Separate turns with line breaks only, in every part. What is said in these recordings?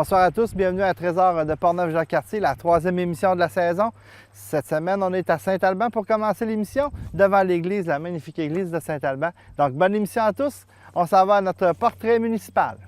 Bonsoir à tous, bienvenue à Trésor de Portneuf-Jacques-Cartier, la troisième émission de la saison. Cette semaine, on est à Saint-Alban pour commencer l'émission, devant l'église, la magnifique église de Saint-Alban. Donc, bonne émission à tous. On s'en va à notre portrait municipal.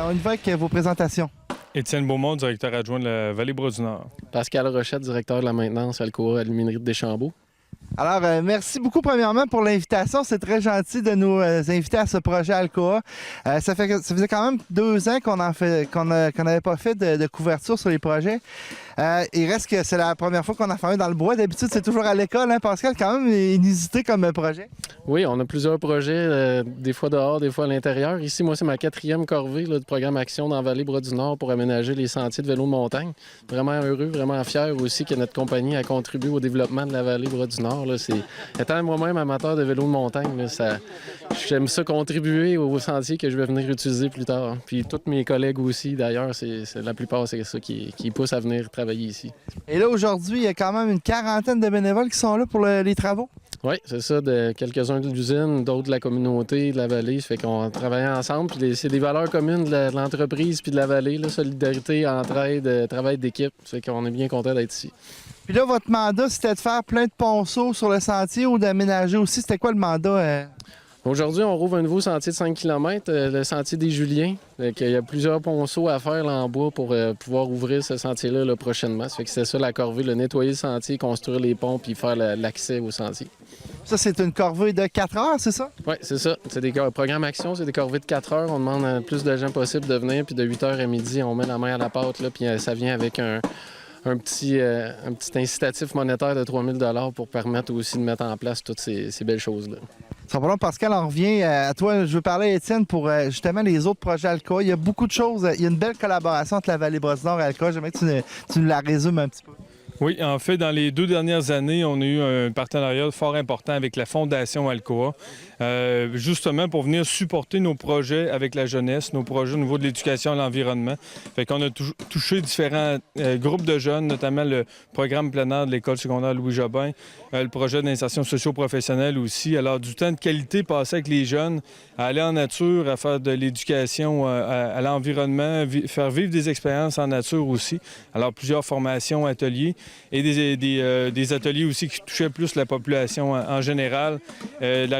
On y va avec vos présentations.
Étienne Beaumont, directeur adjoint de la Vallée-Bras-du-Nord.
Pascal Rochette, directeur de la maintenance Alcoa Aluminerie de Deschambault.
Alors, merci beaucoup premièrement pour l'invitation. C'est très gentil de nous inviter à ce projet Alcoa. Ça faisait quand même 2 ans qu'on n'avait pas fait de couverture sur les projets. Il reste que c'est la première fois qu'on a fait un dans le bois. D'habitude, c'est toujours à l'école, hein, Pascal? Quand même inusité comme projet.
Oui, on a plusieurs projets, des fois dehors, des fois à l'intérieur. Ici, moi, c'est ma 4e corvée du programme Action dans la Vallée-Bras-du-Nord pour aménager les sentiers de vélo de montagne. Vraiment heureux, vraiment fier aussi que notre compagnie a contribué au développement de la Vallée-Bras-du-Nord. Étant moi-même amateur de vélo de montagne, j'aime ça contribuer aux sentiers que je vais venir utiliser plus tard. Puis tous mes collègues aussi, d'ailleurs, la plupart, c'est ça qui pousse à venir travailler ici.
Et là, aujourd'hui, il y a quand même une 40aine de bénévoles qui sont là pour les travaux?
Oui, c'est ça, de quelques-uns de l'usine, d'autres de la communauté, de la vallée. Ça fait qu'on travaille ensemble. Puis c'est des valeurs communes de l'entreprise puis de la vallée, là, solidarité, entraide, travail d'équipe. Ça fait qu'on est bien content d'être ici.
Puis là, votre mandat, c'était de faire plein de ponceaux sur le sentier ou d'aménager aussi. C'était quoi le mandat?
Aujourd'hui, on rouvre un nouveau sentier de 5 km, le sentier des Juliens. Il y a plusieurs ponceaux à faire là, en bois pour pouvoir ouvrir ce sentier-là là, prochainement. Ça fait que c'est ça la corvée, nettoyer le sentier, construire les ponts puis faire l'accès au sentier.
Ça, c'est une corvée de 4 heures, c'est ça?
Oui, c'est ça. C'est des programmes action, c'est des corvées de 4 heures. On demande à plus de gens possible de venir, puis de 8 heures à midi, on met la main à la pâte, là, puis ça vient avec un petit incitatif monétaire de 3 000 pour permettre aussi de mettre en place toutes ces belles choses-là.
Ça va long, Pascal, on revient à toi. Je veux parler à Étienne pour justement les autres projets Alcoa. Il y a beaucoup de choses. Il y a une belle collaboration entre la Vallée-Bras-du-Nord et Alcoa. J'aimerais que tu nous la résumes un petit peu.
Oui, en fait, dans les 2 dernières années, on a eu un partenariat fort important avec la Fondation Alcoa, justement pour venir supporter nos projets avec la jeunesse, nos projets au niveau de l'éducation à l'environnement. Fait qu'on a touché différents groupes de jeunes, notamment le programme plein air de l'École secondaire Louis-Jobin, le projet d'insertion socio-professionnelle aussi. Alors, du temps de qualité passé avec les jeunes, à aller en nature, à faire de l'éducation à l'environnement, faire vivre des expériences en nature aussi. Alors, plusieurs formations, ateliers. Et des ateliers aussi qui touchaient plus la population en général. La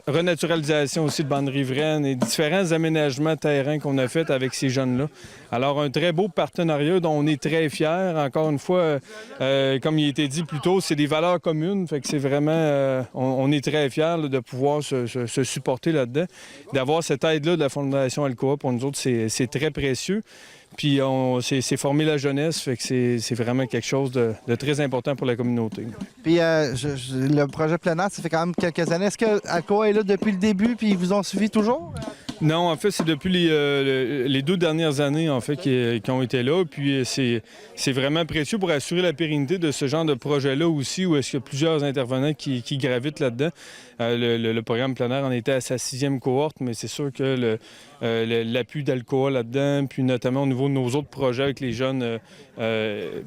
renaturalisation aussi de bandes riveraines et différents aménagements terrains qu'on a fait avec ces jeunes-là. Alors, un très beau partenariat dont on est très fiers. Encore une fois, comme il a été dit plus tôt, c'est des valeurs communes. Fait que c'est vraiment... on est très fiers là, de pouvoir se supporter là-dedans. D'avoir cette aide-là de la Fondation Alcoa, pour nous autres, c'est très précieux. Puis c'est former la jeunesse, fait que c'est vraiment quelque chose de très important pour la communauté.
Puis le projet plein air, ça fait quand même quelques années. Est-ce que Alcoa est là depuis le début puis ils vous ont suivi toujours?
Non, en fait, c'est depuis les 2 dernières années, en fait, qui ont été là. Puis c'est vraiment précieux pour assurer la pérennité de ce genre de projet-là aussi, où est-ce qu'il y a plusieurs intervenants qui gravitent là-dedans. Le programme plein air en était à sa 6e cohorte, mais c'est sûr que l'appui d'Alcoa là-dedans, puis notamment au niveau de nos autres projets avec les jeunes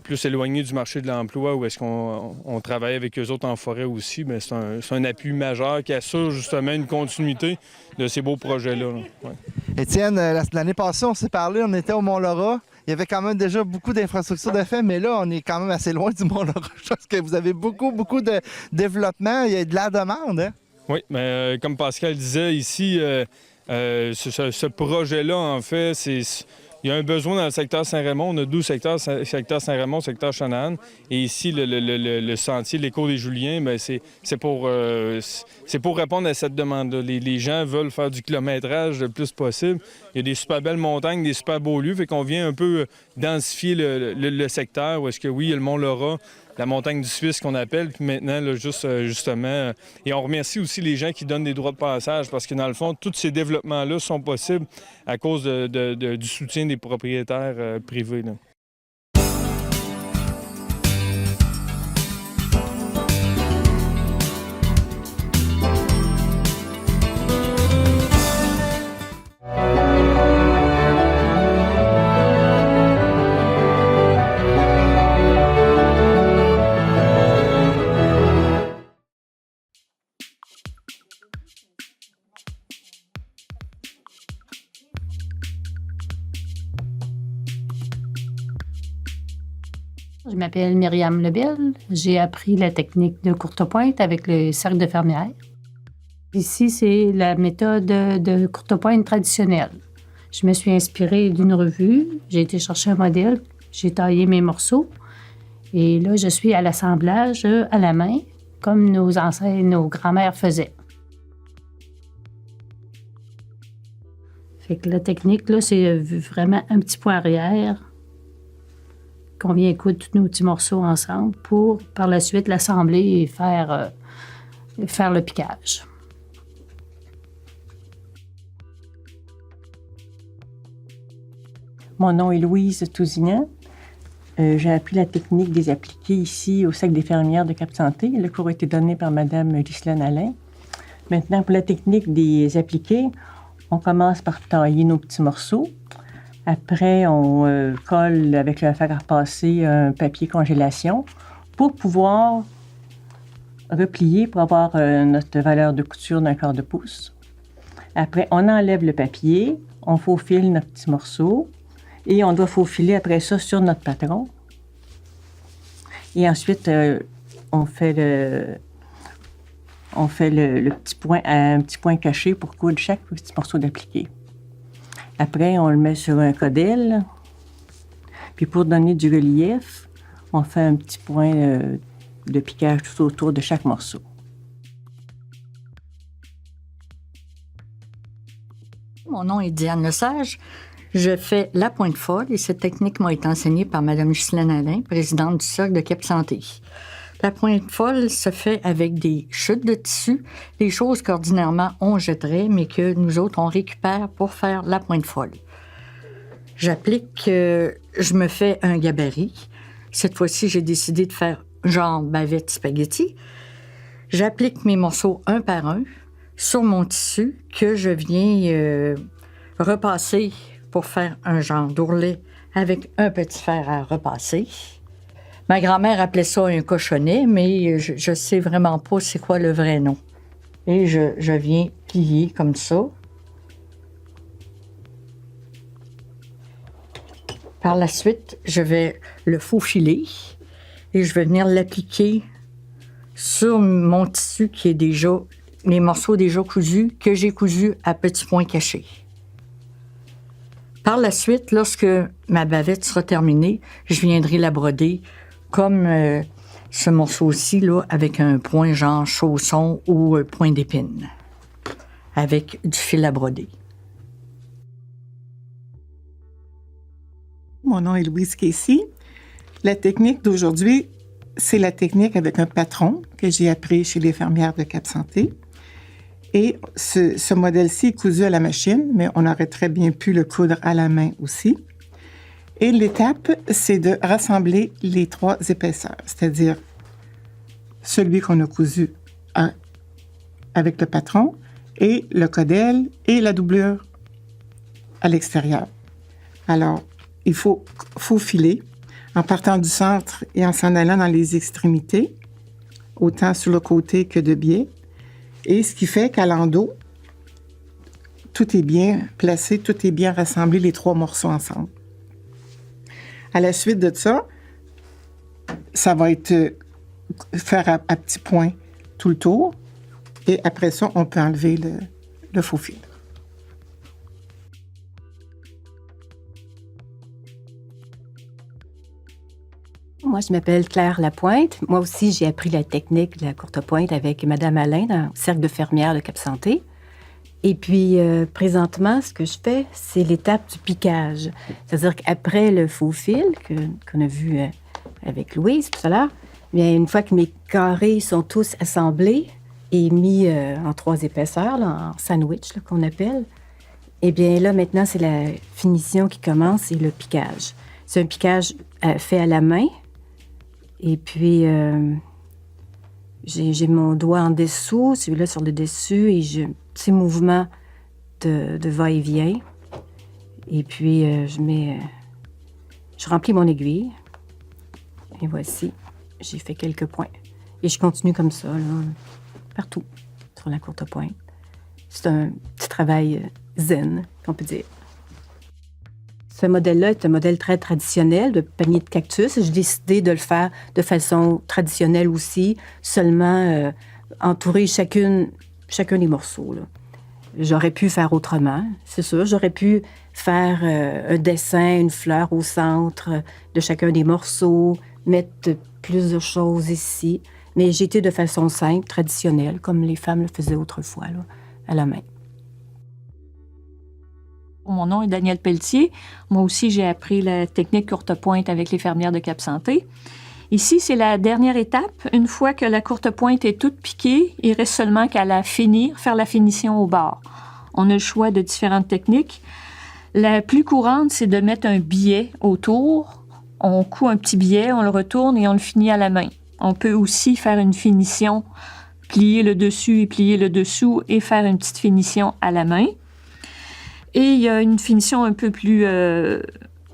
plus éloignés du marché de l'emploi, où est-ce qu'on travaille avec eux autres en forêt aussi, bien, c'est un appui majeur qui assure justement une continuité de ces beaux projets-là. Ouais.
Étienne, l'année passée, on s'est parlé, on était au Mont-Laurent. Il y avait quand même déjà beaucoup d'infrastructures de fait, mais là, on est quand même assez loin du Mont-Laurent. Je pense que vous avez beaucoup de développement. Il y a de la demande, hein?
Oui, mais comme Pascal disait ici, ce projet-là, en fait, il y a un besoin dans le secteur Saint-Raymond. On a 12 secteurs, secteur Saint-Raymond, secteur Chanahan. Et ici, le sentier, l'écho des Juliens, bien, c'est pour répondre à cette demande-là. Les gens veulent faire du kilométrage le plus possible. Il y a des super belles montagnes, des super beaux lieux. Fait qu'on vient un peu densifier le secteur où est-ce que, oui, il y a le Mont-Laurent, la montagne du Suisse qu'on appelle, puis maintenant, là, justement... Et on remercie aussi les gens qui donnent des droits de passage parce que, dans le fond, tous ces développements-là sont possibles à cause du soutien des propriétaires privés. Là.
Je m'appelle Myriam Lebel. J'ai appris la technique de courte pointe avec le cercle de fermière. Ici, c'est la méthode de courte pointe traditionnelle. Je me suis inspirée d'une revue. J'ai été chercher un modèle. J'ai taillé mes morceaux. Et là, je suis à l'assemblage à la main, comme nos ancêtres, nos grands-mères faisaient. Fait que la technique, là, c'est vraiment un petit point arrière qu'on vient coudre tous nos petits morceaux ensemble pour, par la suite, l'assembler et faire le piquage.
Mon nom est Louise Tousignan. J'ai appris la technique des appliqués ici au Cercle des fermières de Cap-Santé. Le cours a été donné par Mme Ghislaine Alain. Maintenant, pour la technique des appliqués, on commence par tailler nos petits morceaux. Après, on colle avec le fer à repasser un papier congélation pour pouvoir replier pour avoir notre valeur de couture d'un quart de pouce. Après, on enlève le papier, on faufile notre petit morceau et on doit faufiler après ça sur notre patron. Et ensuite, on fait le petit point, un petit point caché pour coudre chaque petit morceau d'appliqué. Après, on le met sur un codel. Puis pour donner du relief, on fait un petit point de piquage tout autour de chaque morceau.
Mon nom est Diane Lesage. Je fais la pointe folle et cette technique m'a été enseignée par Mme Ghislaine Alain, présidente du Cercle de Cap Santé. La pointe folle se fait avec des chutes de tissu, des choses qu'ordinairement on jetterait, mais que nous autres, on récupère pour faire la pointe folle. J'applique, je me fais un gabarit. Cette fois-ci, j'ai décidé de faire genre bavette spaghetti. J'applique mes morceaux un par un sur mon tissu que je viens repasser pour faire un genre d'ourlet avec un petit fer à repasser. Ma grand-mère appelait ça un cochonnet, mais je sais vraiment pas c'est quoi le vrai nom. Et je viens plier comme ça. Par la suite, je vais le faufiler et je vais venir l'appliquer sur mon tissu qui est déjà, les morceaux déjà cousus, que j'ai cousus à petits points cachés. Par la suite, lorsque ma bavette sera terminée, je viendrai la broder comme ce morceau-ci, là, avec un point genre chausson ou point d'épine, avec du fil à broder.
Mon nom est Louise Casey. La technique d'aujourd'hui, c'est la technique avec un patron que j'ai appris chez les fermières de Cap Santé. Et ce modèle-ci est cousu à la machine, mais on aurait très bien pu le coudre à la main aussi. Et l'étape, c'est de rassembler les 3 épaisseurs, c'est-à-dire celui qu'on a cousu avec le patron et le codel et la doublure à l'extérieur. Alors, il faut faufiler en partant du centre et en s'en allant dans les extrémités, autant sur le côté que de biais. Et ce qui fait qu'à l'endos, tout est bien placé, tout est bien rassemblé, les 3 morceaux ensemble. À la suite de ça, ça va être faire à petits points tout le tour. Et après ça, on peut enlever le faux fil.
Moi, je m'appelle Claire Lapointe. Moi aussi, j'ai appris la technique de la courte pointe avec Mme Alain dans le Cercle de fermières de Cap Santé. Et puis, présentement, ce que je fais, c'est l'étape du piquage. C'est-à-dire qu'après le faux fil qu'on a vu avec Louise tout à l'heure, bien, une fois que mes carrés sont tous assemblés et mis en 3 épaisseurs, là, en sandwich là, qu'on appelle, eh bien là, maintenant, c'est la finition qui commence et le piquage. C'est un piquage fait à la main. Et puis, j'ai mon doigt en dessous, celui-là sur le dessus, et j'ai un petit mouvement de va-et-vient. Et puis, je remplis mon aiguille. Et voici, j'ai fait quelques points. Et je continue comme ça, là, partout, sur la courte pointe. C'est un petit travail zen, qu'on peut dire. Ce modèle-là est un modèle très traditionnel de panier de cactus. J'ai décidé de le faire de façon traditionnelle aussi, seulement entourer chacun des morceaux, là. J'aurais pu faire autrement, c'est sûr. J'aurais pu faire un dessin, une fleur au centre de chacun des morceaux, mettre plus de choses ici. Mais j'ai été de façon simple, traditionnelle, comme les femmes le faisaient autrefois, là, à la main.
Mon nom est Danielle Pelletier. Moi aussi, j'ai appris la technique courte pointe avec les fermières de Cap Santé. Ici, c'est la dernière étape. Une fois que la courte pointe est toute piquée, il reste seulement qu'à la finir, faire la finition au bord. On a le choix de différentes techniques. La plus courante, c'est de mettre un billet autour. On coud un petit billet, on le retourne et on le finit à la main. On peut aussi faire une finition, plier le dessus et plier le dessous et faire une petite finition à la main. Et il y a une finition un peu plus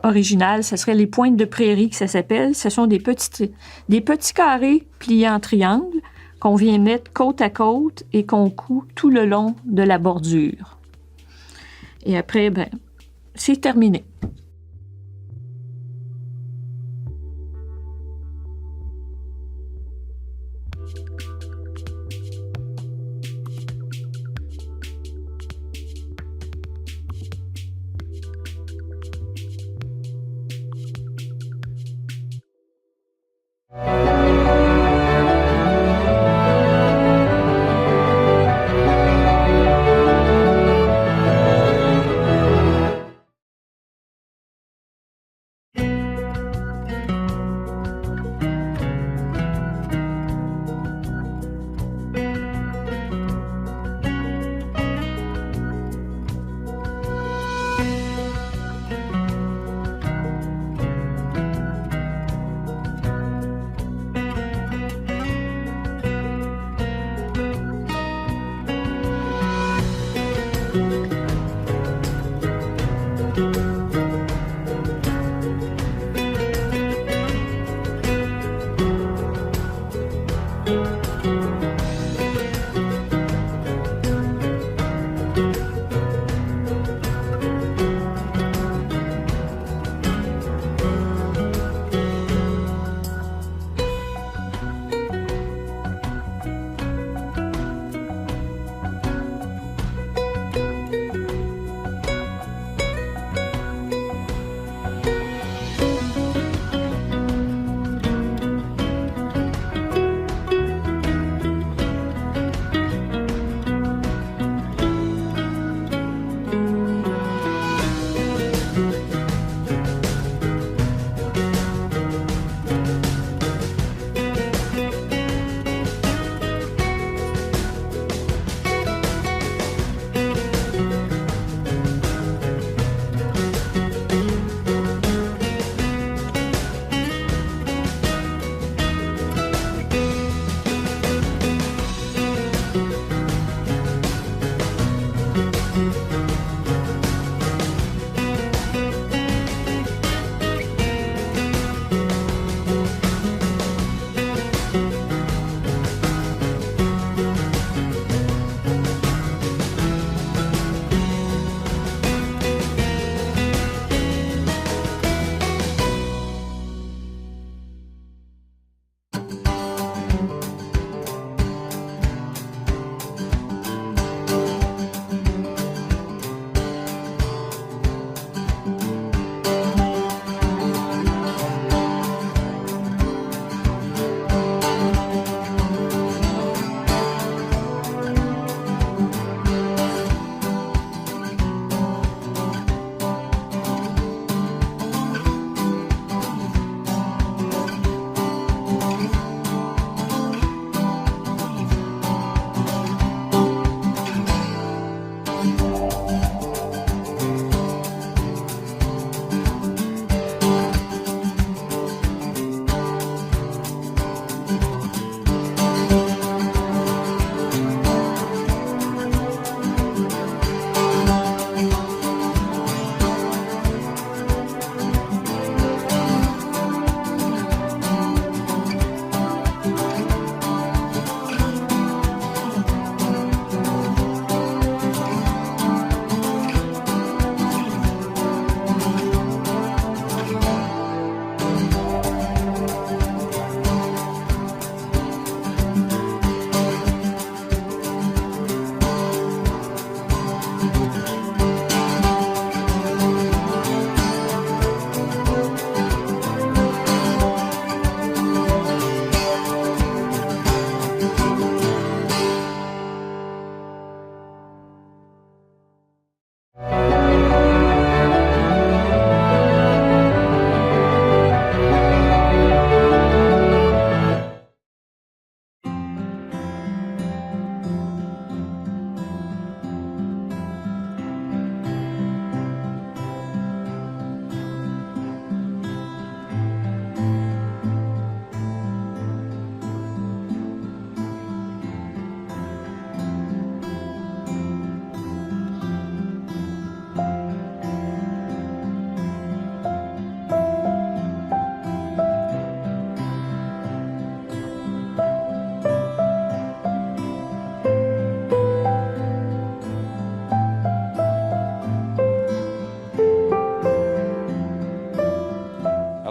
originale, ça serait les pointes de prairie que ça s'appelle. Ce sont des petits carrés pliés en triangle qu'on vient mettre côte à côte et qu'on coud tout le long de la bordure. Et après, ben, c'est terminé.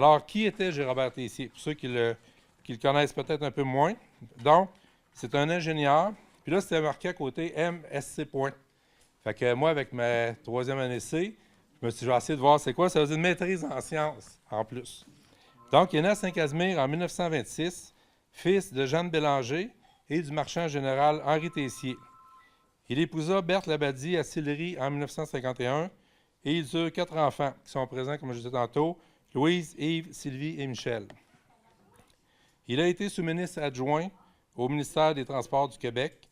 Alors, qui était J-Robert Tessier? Pour ceux qui le connaissent peut-être un peu moins. Donc, c'est un ingénieur. Puis là, c'était marqué à côté MSC point. Fait que moi, avec ma 3e année C, je me suis dit, je vais essayer de voir c'est quoi. Ça veut dire une maîtrise en sciences, en plus. Donc, il est né à Saint-Casimir en 1926, fils de Jeanne Bélanger et du marchand général Henri Tessier. Il épousa Berthe Labadie à Sillery en 1951 et ils eurent 4 enfants qui sont présents, comme je disais tantôt, Louise, Yves, Sylvie et Michel. Il a été sous-ministre adjoint au ministère des Transports du Québec,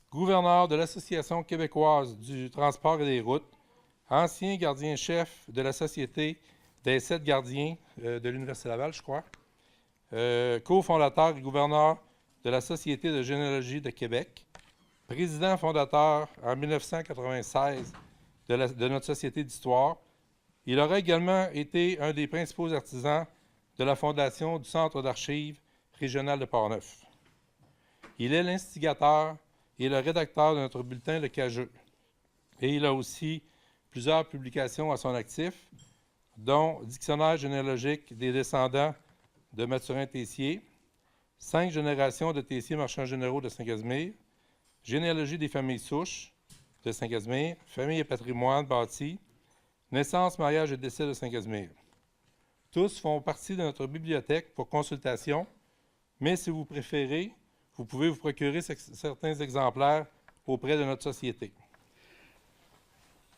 gouverneur de l'Association québécoise du transport et des routes, ancien gardien-chef de la Société des 7 gardiens de l'Université Laval, je crois, cofondateur et gouverneur de la Société de généalogie de Québec, président fondateur en 1996 de notre Société d'histoire. Il aurait également été un des principaux artisans de la fondation du Centre d'archives régional de Portneuf. Il est l'instigateur et le rédacteur de notre bulletin Le Cageux. Et il a aussi plusieurs publications à son actif, dont Dictionnaire généalogique des descendants de Mathurin Tessier, 5 générations de Tessier marchands généraux de Saint-Casimir, Généalogie des familles souches de Saint-Casimir, Famille et patrimoine bâti, Naissance, mariage et décès de Saint-Casimir. Tous font partie de notre bibliothèque pour consultation, mais si vous préférez, vous pouvez vous procurer certains exemplaires auprès de notre société.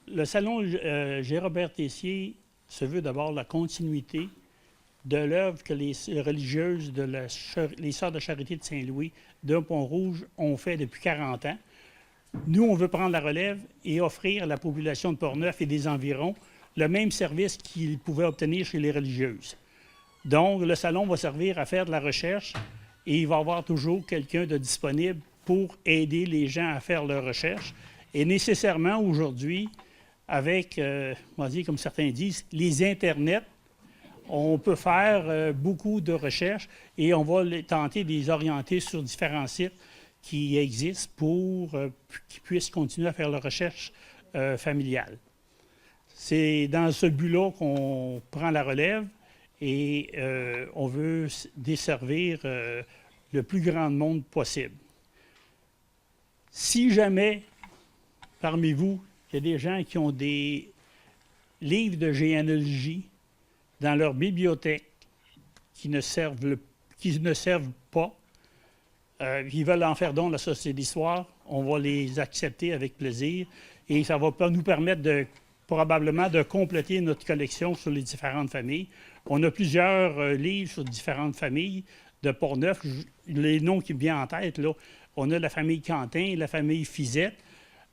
Le salon J-Robert Tessier se veut d'abord la continuité de l'œuvre que les religieuses les Sœurs de Charité de Saint-Louis de Pont-Rouge ont fait depuis 40 ans. Nous, on veut prendre la relève et offrir à la population de Portneuf et des environs le même service qu'ils pouvaient obtenir chez les religieuses. Donc, le salon va servir à faire de la recherche et il va y avoir toujours quelqu'un de disponible pour aider les gens à faire leur recherche. Et nécessairement, aujourd'hui, avec, on va dire, comme certains disent, les Internets, on peut faire beaucoup de recherches et on va tenter de les orienter sur différents sites qui existent pour qu'ils puissent continuer à faire leur recherche familiale. C'est dans ce but-là qu'on prend la relève et on veut desservir le plus grand monde possible. Si jamais, parmi vous, il y a des gens qui ont des livres de généalogie dans leur bibliothèque qui ne servent pas, ils veulent en faire don à la Société d'histoire, on va les accepter avec plaisir et ça va nous permettre probablement de compléter notre collection sur les différentes familles. On a plusieurs livres sur différentes familles de Portneuf. Les noms qui me viennent en tête, là, on a la famille Quentin, la famille Fizette,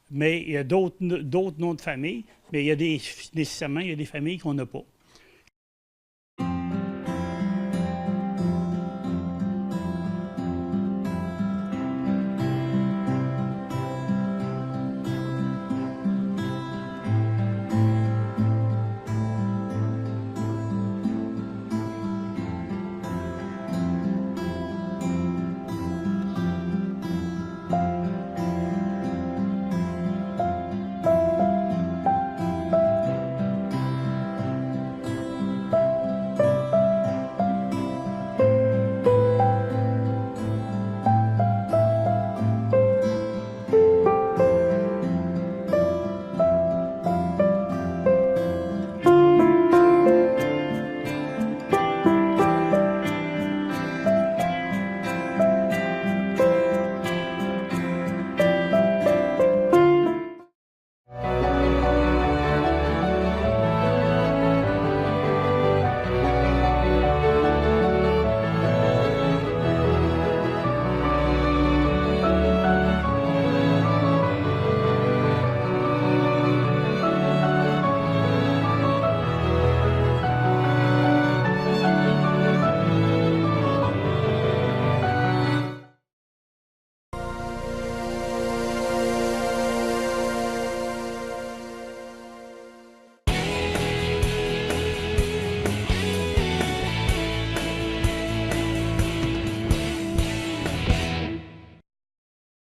mais il y a d'autres noms de famille, mais nécessairement, il y a des familles qu'on n'a pas.